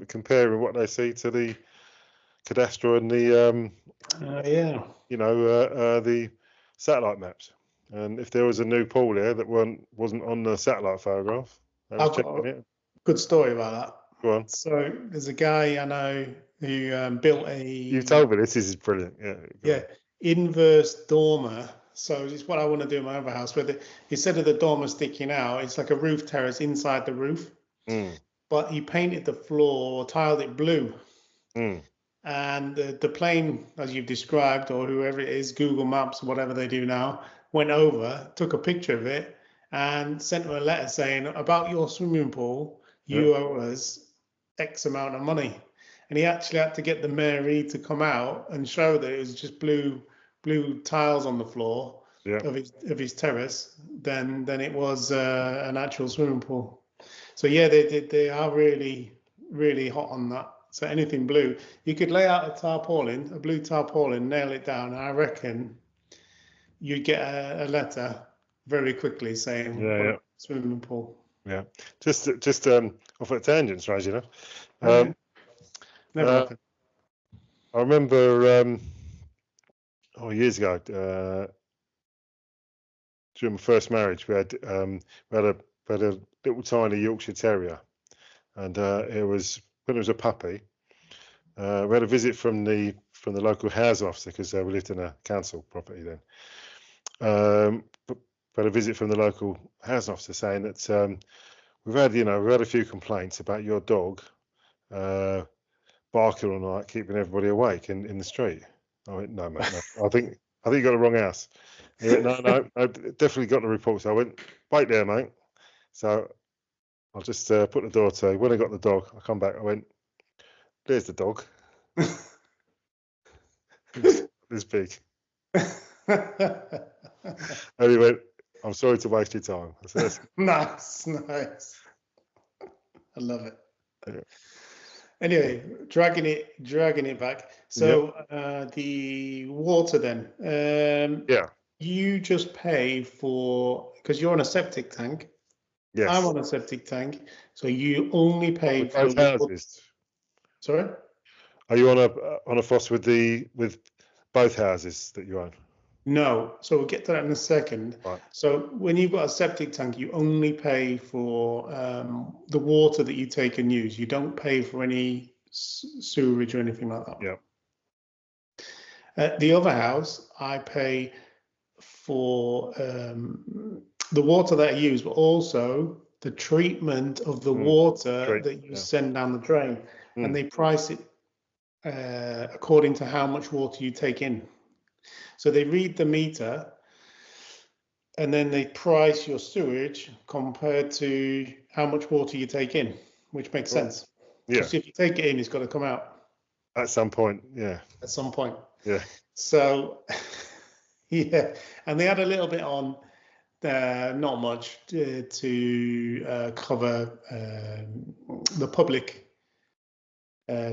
comparing what they see to the cadastral and the Yeah. the satellite maps. And if there was a new pool there that wasn't on the satellite photograph, they was I've got checking a it. good story about that. Go on. So there's a guy I know who built You a told me this is brilliant. Yeah. inverse dormer. So it's what I want to do in my other house, where instead of the dormer sticking out, it's like a roof terrace inside the roof. Mm, But he painted the floor, or tiled it blue. mm, And the plane, as you've described, or whoever it is, Google Maps, whatever they do now, went over, took a picture of it, and sent him a letter saying, about your swimming pool, you yeah. owe us X amount of money. And he actually had to get the mairie to come out and show that it was just blue tiles on the floor Yeah. of his terrace than it was an actual swimming pool. So yeah, they are really, really hot on that. So anything blue, you could lay out a blue tarpaulin, nail it down, and I reckon you'd get a letter very quickly saying Yeah. swimming pool. Yeah. Just off at tangents, right? You know. Never happened. I remember years ago during my first marriage, we had a little tiny Yorkshire Terrier, and it was when it was a puppy. We had a visit from the local housing officer because we lived in a council property then. But we had a visit from the local housing officer saying that we've had a few complaints about your dog barking all night, keeping everybody awake in the street. I went, no, mate, no. I think you got the wrong house. He went, no, definitely got the report. So I went, wait there, mate. So I'll just put the door to. When I got the dog, I come back. I went, there's the dog. This big. And he went, I'm sorry to waste your time. I said, nice. I love it. Yeah. Anyway, dragging it back. So the water then. Yeah. You just pay for, because you're on a septic tank. Yes. I'm on a septic tank, so you only pay for both the houses. Sorry? Are you on a FOSS with both houses that you own? No, so we'll get to that in a second. Right. So when you've got a septic tank, you only pay for the water that you take and use. You don't pay for any sewerage or anything like that. Yeah. At the other house, I pay for the water that I use, but also the treatment of the water that you send down the drain. And they price it according to how much water you take in. So they read the meter and then they price your sewage compared to how much water you take in, which makes sense. Yeah. Because if you take it in, it's got to come out. At some point, yeah. At some point. Yeah. So, yeah. And they had a little bit on, not much, to cover the public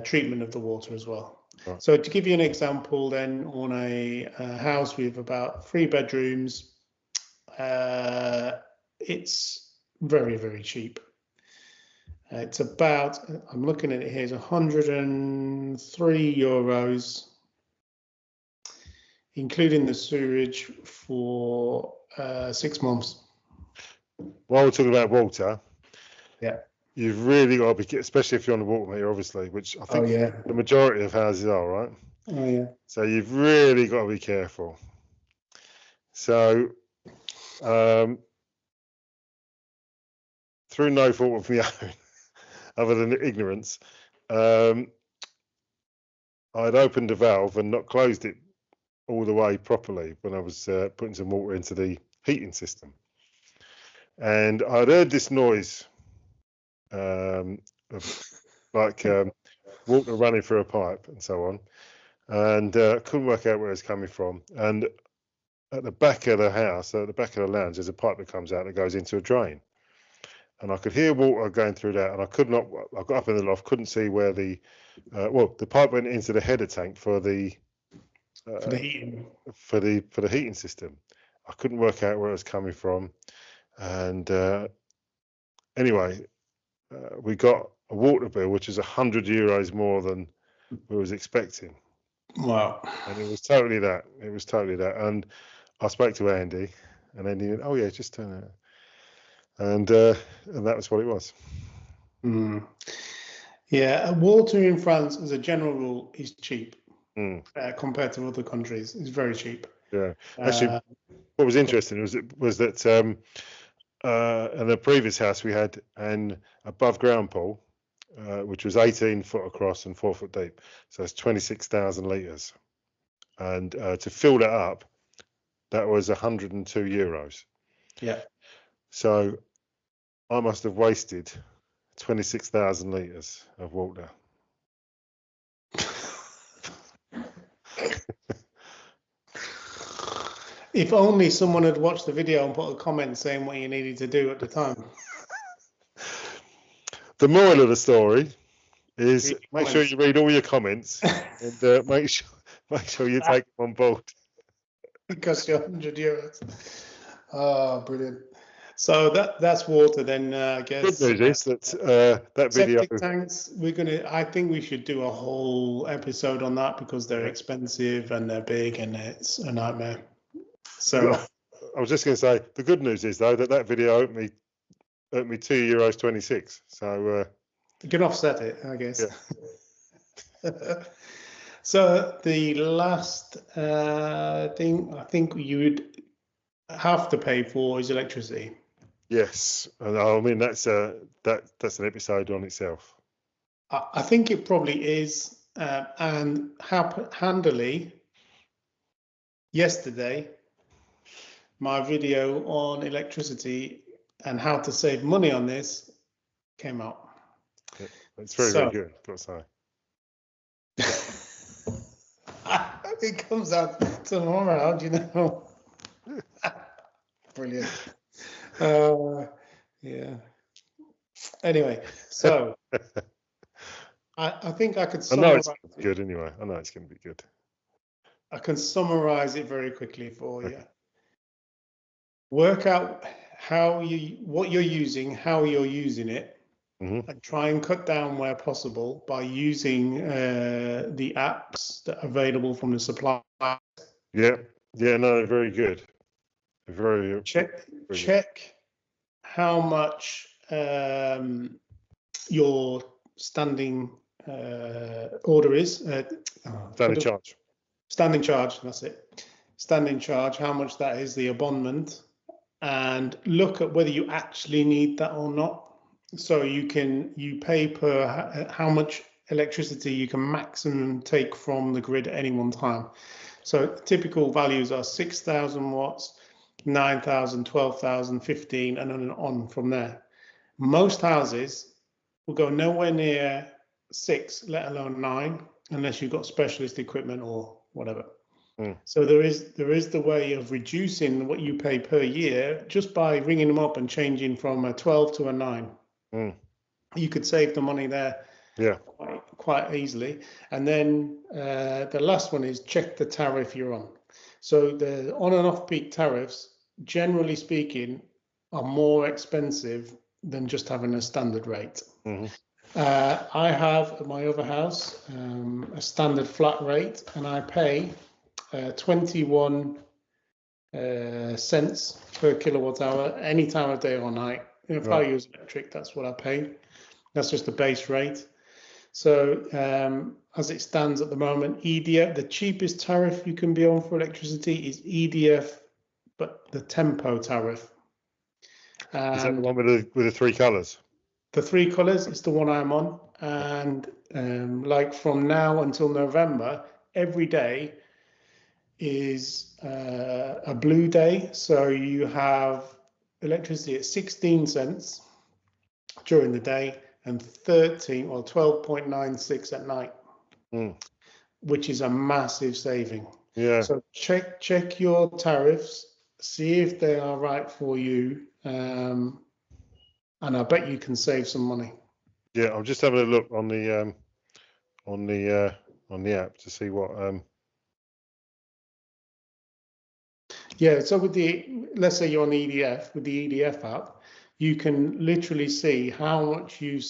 treatment of the water as well. Right. So to give you an example then, on a house with about 3 bedrooms, it's very, very cheap. It's about, I'm looking at it here, it's 103 euros, including the sewerage for 6 months. While we're talking about water, yeah, you've really got to be, especially if you're on the water meter, obviously, which I think the majority of houses are, right? Oh, yeah. So you've really got to be careful. So, through no fault of my own, other than ignorance, I'd opened the valve and not closed it all the way properly when I was putting some water into the heating system. And I'd heard this noise of like water running through a pipe and so on, and couldn't work out where it's coming from. And at the back of the house, at the back of the lounge, there's a pipe that comes out that goes into a drain. And I could hear water going through that, and I could not. I got up in the loft, couldn't see where the the pipe went into the header tank for the heating. for the heating system. I couldn't work out where it was coming from, and anyway, we got a water bill which is €100 more than we was expecting. Wow! And it was totally that. It was totally that. And I spoke to Andy, and Andy went, "Oh yeah, just turn it." And that was what it was. Mm. Yeah, water in France, as a general rule, is cheap compared to other countries. It's very cheap. Yeah, actually, what was interesting was that in the previous house we had an above ground pool, which was 18 foot across and 4 foot deep, so it's 26,000 litres, and to fill that up, that was €102. Yeah. So I must have wasted 26,000 litres of water. If only someone had watched the video and put a comment saying what you needed to do at the time. The moral of the story is make sure you read all your comments and make sure you take them on board. It costs you €100. Oh, brilliant. So that's water then, I guess. Good news is that that video. Septic tanks, I think we should do a whole episode on that because they're expensive and they're big and it's a nightmare. So I was just going to say the good news is though that video earned me €2.26. So you can offset it, I guess. Yeah. So the last thing I think you would have to pay for is electricity. Yes, and I mean that's an episode on itself. I think it probably is, and handily yesterday, my video on electricity and how to save money on this came out. Yeah, it's very good. That's right. It comes out tomorrow, do you know? Brilliant. Yeah. Anyway, so I think I could summarize. I know it's good anyway. I know it's going to be good. I can summarize it very quickly for you. Work out what you're using, how you're using it, and try and cut down where possible by using the apps that are available from the supplier. Yeah, no, very good. Very check how much your standing order is. Standing charge. Standing charge, that's it. Standing charge, how much that is, the abonnement, and look at whether you actually need that or not. So you pay per how much electricity you can maximum take from the grid at any one time. So typical values are 6,000 watts, 9,000, 12,000, 15, and then on from there. Most houses will go nowhere near 6, let alone 9, unless you've got specialist equipment or whatever. So there is the way of reducing what you pay per year just by ringing them up and changing from a 12 to a 9. You could save the money there quite easily. And then the last one is check the tariff you're on. So the on and off peak tariffs, generally speaking, are more expensive than just having a standard rate. I have at my other house a standard flat rate, and I pay 21 cents per kilowatt hour any time of day or night. If I use electric, that's what I pay. That's just the base rate. So as it stands at the moment, EDF, the cheapest tariff you can be on for electricity is EDF, but the tempo tariff. Is that the one with the 3 colours? The 3 colours is the one I'm on, and like from now until November, every day is a blue day. So you have electricity at 16 cents during the day and 13 or 12.96 at night, which is a massive saving. Yeah. So check your tariffs, see if they are right for you, and I bet you can save some money. Yeah, I'm just having a look on the app to see what Yeah, so let's say you're on EDF, with the EDF app, you can literally see how much you've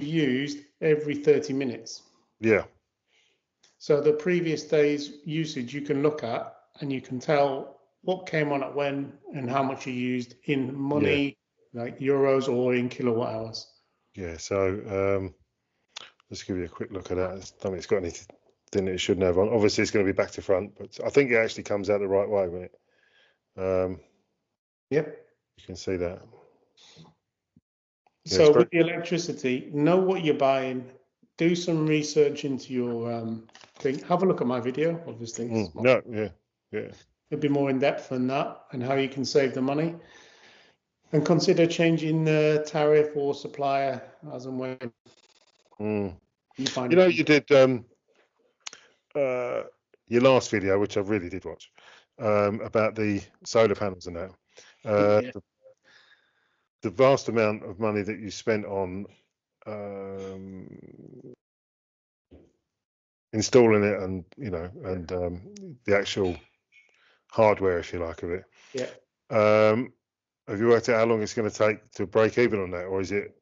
used every 30 minutes. Yeah. So the previous day's usage you can look at, and you can tell what came on at when and how much you used in money, like euros or in kilowatt hours. Yeah, so let's give you a quick look at that. I don't think it's got anything it shouldn't have on. Obviously, it's going to be back to front, but I think it actually comes out the right way with it. Yep. You can see that. Yeah, so with the electricity, know what you're buying. Do some research into your thing. Have a look at my video, obviously. No, yeah. It'll be more in depth than that, and how you can save the money. And consider changing the tariff or supplier as and when you find it. You did your last video, which I really did watch, about the solar panels and that. The vast amount of money that you spent on installing it, and the actual hardware, if you like, of it. Yeah. Have you worked out how long it's going to take to break even on that, or is it?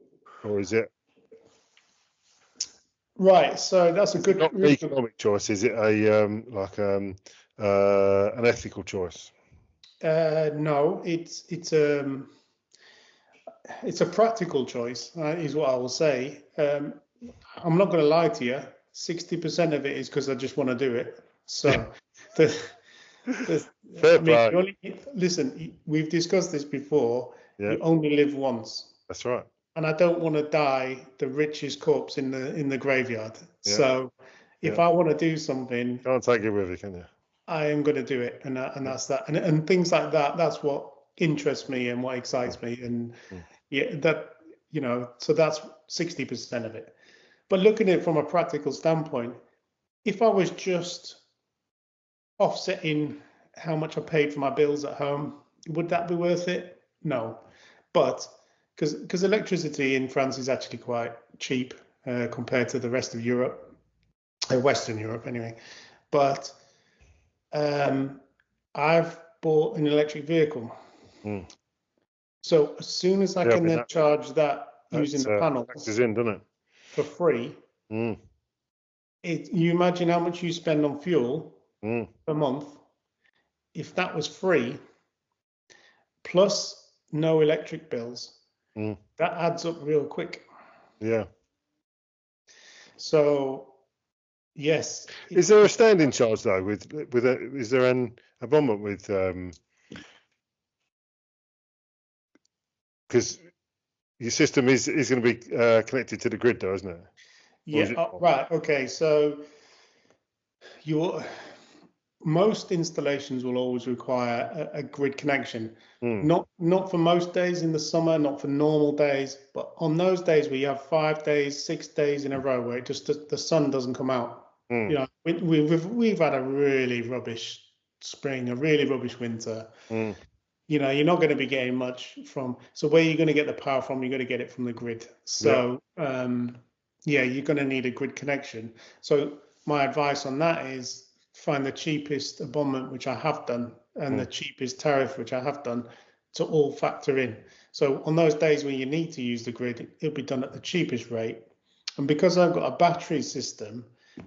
Right. So that's a good. Not an economic choice. Is it an ethical choice? No, it's a practical choice, is what I will say. I'm not going to lie to you. 60% of it is because I just want to do it. So, Fair play. Listen, we've discussed this before. Yeah. You only live once. That's right. And I don't want to die the richest corpse in the graveyard. Yeah. So, if I want to do something, can't take it with you, can you? I am going to do it, and that's that. And things like that. That's what interests me and what excites me. And so that's 60% of it. But looking at it from a practical standpoint, if I was just offsetting how much I paid for my bills at home, would that be worth it? No. But because electricity in France is actually quite cheap compared to the rest of Europe, Western Europe anyway. But I've bought an electric vehicle. So as soon as I can then charge that using the panels, factors in, doesn't it? For free. You imagine how much you spend on fuel per month. If that was free, plus no electric bills, that adds up real quick. Yeah. So, yes. Is there a standing charge though? Is there an abonnement with? Because your system is going to be connected to the grid, though, isn't it? Yeah. Right. Okay. So, most installations will always require a grid connection. Not for most days in the summer, not for normal days, but on those days where you have 5 days, 6 days in a row where the sun doesn't come out. We've had a really rubbish spring, a really rubbish winter. You're not going to be getting much from. So where you're going to get the power from, you're going to get it from the grid. So you're going to need a grid connection. So my advice on that is find the cheapest abonnement, which I have done, and the cheapest tariff, which I have done, to all factor in. So on those days when you need to use the grid, it'll be done at the cheapest rate. And because I've got a battery system,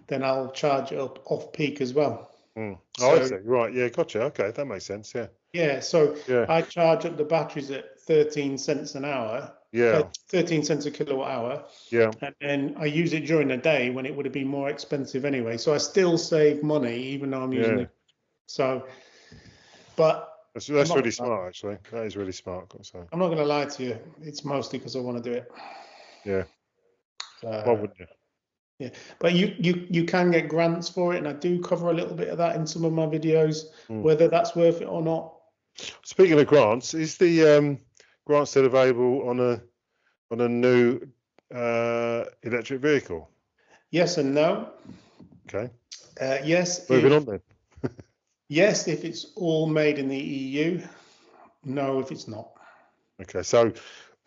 then I'll charge it up off peak as well. I see. Right. Yeah. Gotcha. Okay. That makes sense. Yeah. Yeah. So I charge up the batteries at 13 cents an hour. Yeah. 13 cents a kilowatt hour. Yeah. And then I use it during the day when it would have been more expensive anyway. So I still save money even though I'm using it. So, but that's really smart, actually. That is really smart. So I'm not going to lie to you. It's mostly because I want to do it. Yeah. Why wouldn't you? Yeah, but you can get grants for it, and I do cover a little bit of that in some of my videos, whether that's worth it or not. Speaking of grants, is the grant still available on a new electric vehicle? Yes and no. Okay. Yes. Moving on then. Yes, if it's all made in the EU. No, if it's not. Okay, so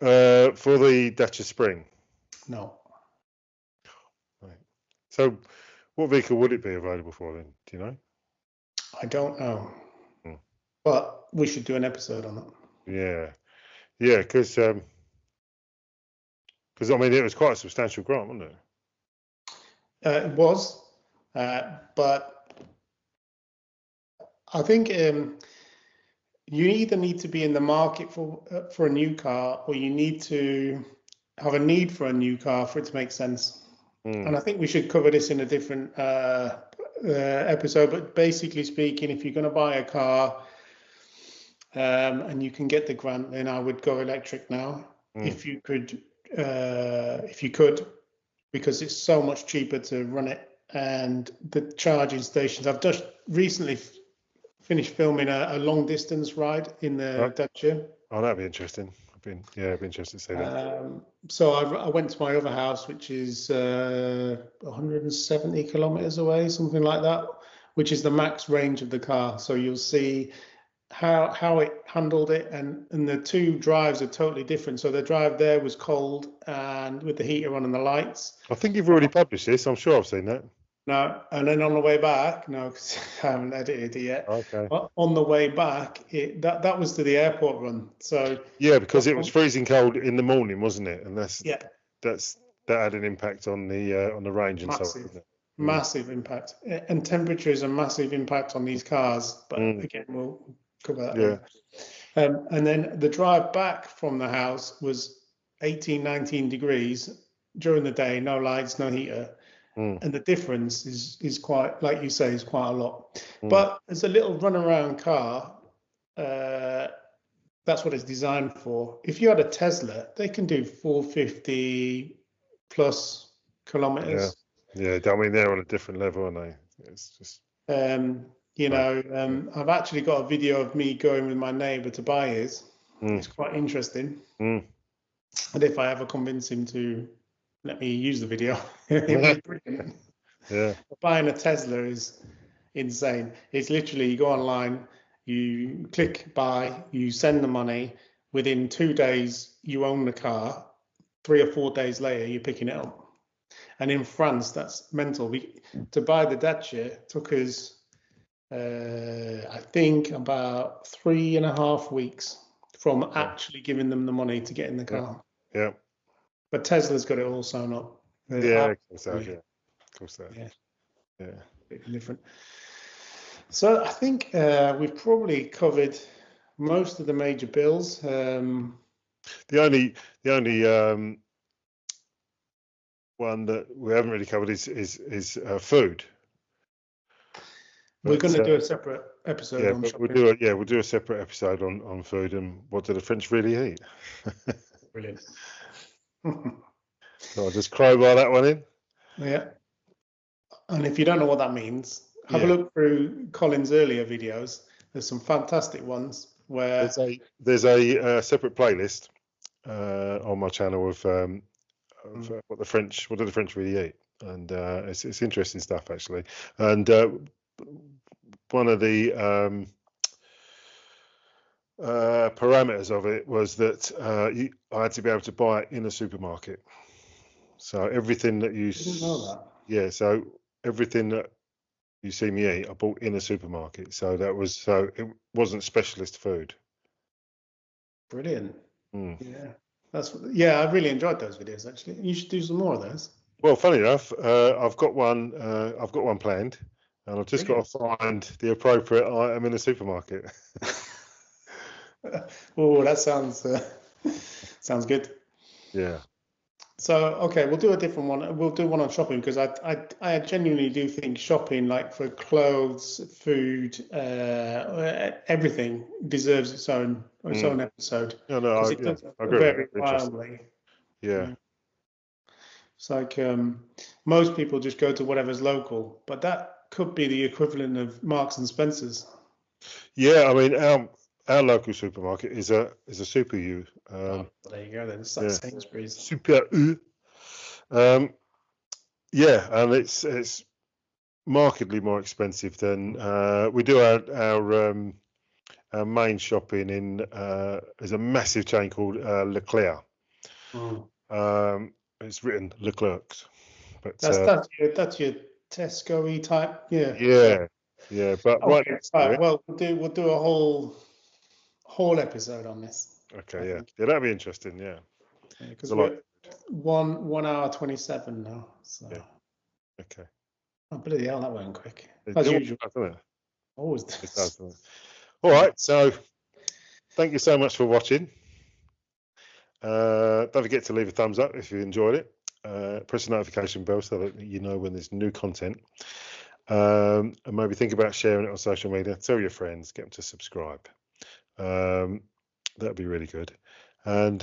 for the Dacia Spring. No. Right. So, what vehicle would it be available for then? Do you know? I don't know. But we should do an episode on it. Yeah, because I mean it was quite a substantial grant, wasn't it? It was, but I think you either need to be in the market for a new car, or you need to have a need for a new car for it to make sense. And I think we should cover this in a different episode. But basically speaking, if you're going to buy a car and you can get the grant, then I would go electric now. If you could, because it's so much cheaper to run it, and the charging stations. I've just recently finished filming a long distance ride in the Dacia. Oh, that'd be interesting. I'd be interested to see that. So I went to my other house, which is 170 kilometers away, something like that, which is the max range of the car. So you'll see how it handled it, and the two drives are totally different. So the drive there was cold and with the heater on and the lights. I think you've already published this. I'm sure I've seen that. No, and then on the way back, no, because I haven't edited it yet. Okay. On the way back, that was to the airport run. So yeah, because it was freezing cold in the morning, wasn't it? And that had an impact on the range and so on. Massive impact, and temperature is a massive impact on these cars. But again, we'll cover that. Yeah. And then the drive back from the house was 18, 19 degrees during the day, no lights, no heater. And the difference is quite, like you say, is quite a lot. But as a little runaround car, that's what it's designed for. If you had a Tesla, they can do 450 plus kilometers. Yeah. I mean, they're on a different level, aren't they? It's just. I've actually got a video of me going with my neighbour to buy his. It's quite interesting. And if I ever convince him to let me use the video, it would be brilliant. Yeah. Buying a Tesla is insane. It's literally, you go online, you click buy, you send the money. Within 2 days, you own the car. 3 or 4 days later, you're picking it up. And in France, that's mental. To buy the Dacia took us, I think, about 3.5 weeks from actually giving them the money to get in the car. Yeah. But Tesla's got it all sewn up. Of course that. Yeah. Different. So I think we've probably covered most of the major bills. The only one that we haven't really covered is food. We're going to do a separate episode on shopping. We'll do a separate episode on food and what do the French really eat. Brilliant. So I'll just crowbar that one in. Yeah. And if you don't know what that means, have a look through Colin's earlier videos. There's some fantastic ones where there's a separate playlist on my channel of what do the French really eat, and it's interesting stuff actually. And one of the parameters of it was that I had to be able to buy it in a supermarket. So everything that you didn't know that. Yeah, so everything that you see me eat, I bought in a supermarket. So it wasn't specialist food. Brilliant. Yeah, I really enjoyed those videos actually. You should do some more of those. Well, funny enough, I've got one planned, and I've just got to find the appropriate item in the supermarket. Oh, that sounds good. Yeah. So, okay, we'll do a different one. We'll do one on shopping because I genuinely do think shopping, like for clothes, food, everything deserves its own episode. No, I agree. Very wildly. Yeah. It's like most people just go to whatever's local, but that could be the equivalent of Marks and Spencer's. Yeah, I mean our local supermarket is a Super U. There you go. Then it's like Sainsbury's. Super U. Yeah, and it's markedly more expensive than we do our main shopping in. There's a massive chain called Leclerc. It's written Leclerc's, but that's your Tesco-y type. yeah. But right next to it. Well, we'll do a whole episode on this. Okay, yeah, that'd be interesting. Yeah, because we're 1 hour 27 now. So. Yeah. Okay. Oh, bloody hell, that went quick. As usual. Doesn't it? Always does. It does, doesn't it? All right, so thank you so much for watching. Don't forget to leave a thumbs up if you enjoyed it. Press the notification bell so that you know when there's new content. And maybe think about sharing it on social media. Tell your friends, get them to subscribe. That'd be really good. And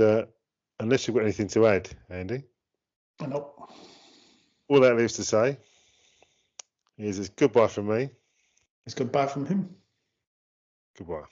unless you've got anything to add, Andy? Nope. All that leaves to say is goodbye from me. It's goodbye from him. Goodbye.